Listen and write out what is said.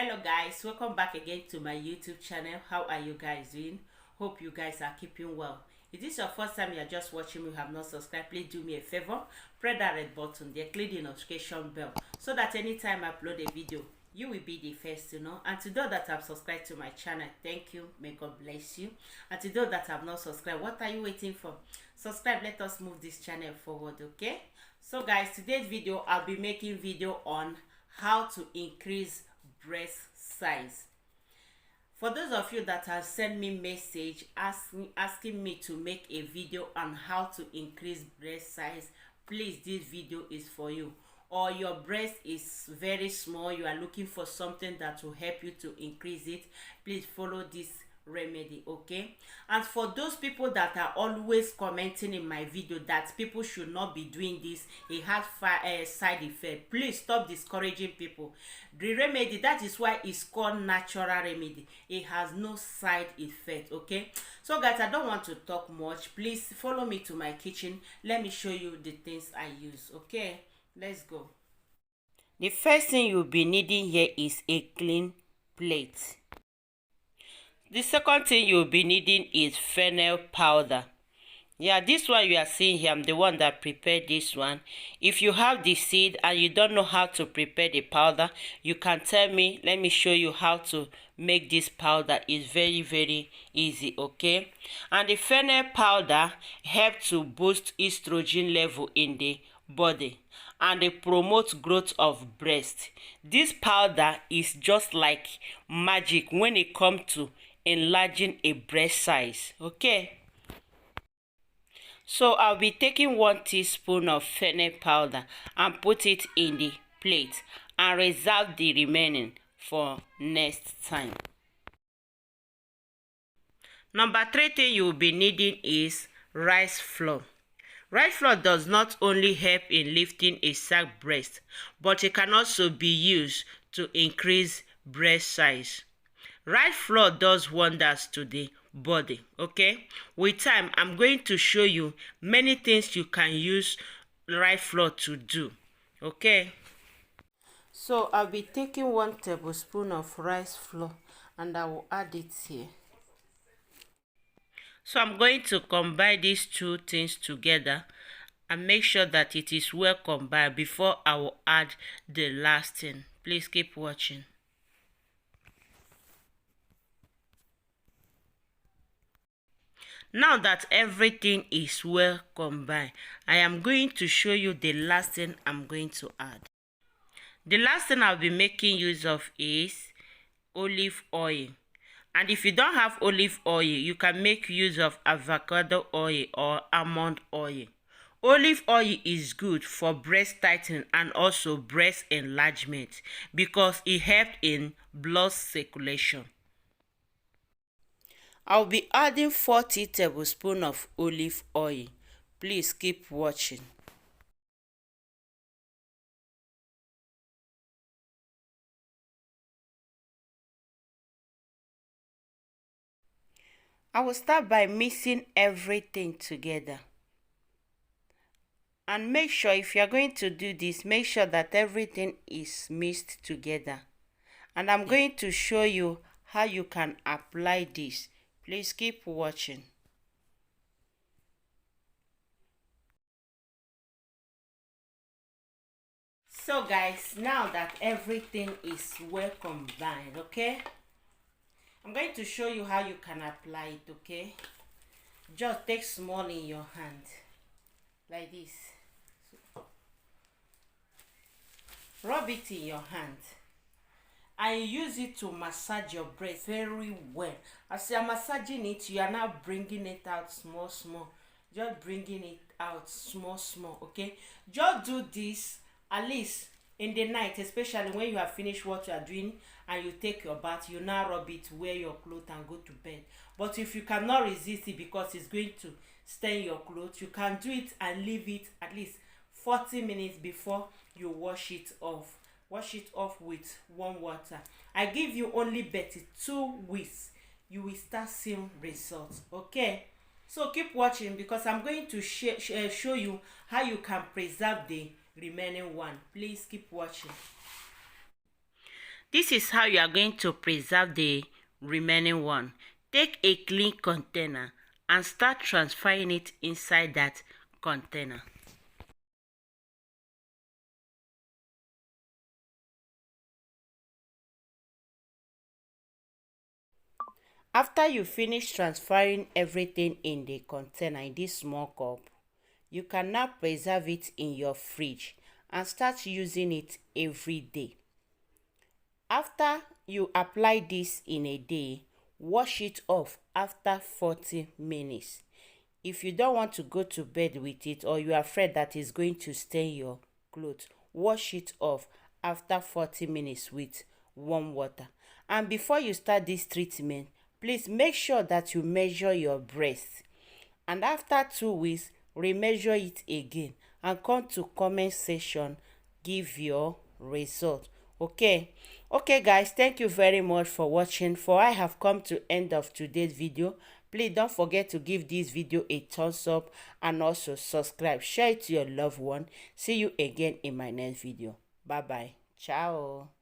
Hello guys, welcome back again to my YouTube channel. How are you guys doing? Hope you guys are keeping well. If this is your first time you are just watching me, you have not subscribed, please do me a favor, press that red button there, click the notification bell so that anytime I upload a video you will be the first to know. And to those that have subscribed to my channel, thank you, may God bless you. And to those that have not subscribed, what are you waiting for? Subscribe, let us move this channel forward. Okay, so guys, today's video I'll be making video on how to increase breast size. For those of you that have sent me message asking me to make a video on how to increase breast size, please, this video is for you. Or your breast is very small, you are looking for something that will help you to increase it, please follow this remedy. Okay, and for those people that are always commenting in my video that people should not be doing this, it has side effect, please stop discouraging people. The remedy, that is why it's called natural remedy, it has no side effect. Okay, so guys, I don't want to talk much, please follow me to my kitchen, let me show you the things I use. Okay, let's go. The first thing you'll be needing here is a clean plate. The second thing you'll be needing is fennel powder. Yeah, this one you are seeing here, I'm the one that prepared this one. If you have the seed and you don't know how to prepare the powder, you can tell me, let me show you how to make this powder. It's very easy. Okay, and the fennel powder helps to boost estrogen level in the body and it promotes growth of breast. This powder is just like magic when it comes to enlarging a breast size. Okay, so I'll be taking 1 teaspoon of fennel powder and put it in the plate and reserve the remaining for next time. Number 3 thing you'll be needing is rice flour. Rice flour does not only help in lifting a sack breast, but it can also be used to increase breast size. Rice flour does wonders to the body. Okay, with time I'm going to show you many things you can use rice flour to do. Okay, so I'll be taking 1 tablespoon of rice flour and I will add it here. So I'm going to combine these two things together and make sure that it is well combined before I will add the last thing. Please keep watching. Now that everything is well combined, I am going to show you the last thing I'm going to add. The last thing I'll be making use of is olive oil. And if you don't have olive oil, you can make use of avocado oil or almond oil. Olive oil is good for breast tightening and also breast enlargement because it helps in blood circulation. I'll be adding 40 tablespoons of olive oil. Please keep watching. I will start by mixing everything together. And make sure, if you are going to do this, make sure that everything is mixed together. And I'm going to show you how you can apply this. Please keep watching. So guys, now that everything is well combined, okay, I'm going to show you how you can apply it. Okay, just take small in your hand like this, rub it in your hand and use it to massage your breast very well. As you are massaging it, you are now bringing it out small, just bringing it out small. Okay, just do this at least in the night, especially when you have finished what you are doing and you take your bath. You now rub it, wear your clothes and go to bed. But if you cannot resist it because it's going to stain your clothes, you can do it and leave it at least 40 minutes before you wash it off. Wash it off with warm water. I give you only better 2 weeks, you will start seeing results. Okay, so keep watching because I'm going to show you how you can preserve the remaining one. Please keep watching. This is how you are going to preserve the remaining one. Take a clean container and start transferring it inside that container. After you finish transferring everything in the container in this small cup, you can now preserve it in your fridge and start using it every day. After you apply this in a day, wash it off after 40 minutes. If you don't want to go to bed with it or you are afraid that it's going to stain your clothes, wash it off after 40 minutes with warm water. And before you start this treatment, please make sure that you measure your breast. And after 2 weeks, remeasure it again and come to comment section, give your result. Okay guys, thank you very much for watching. For I have come to end of today's video. Please don't forget to give this video a thumbs up and also subscribe. Share it to your loved one. See you again in my next video. Bye bye. Ciao.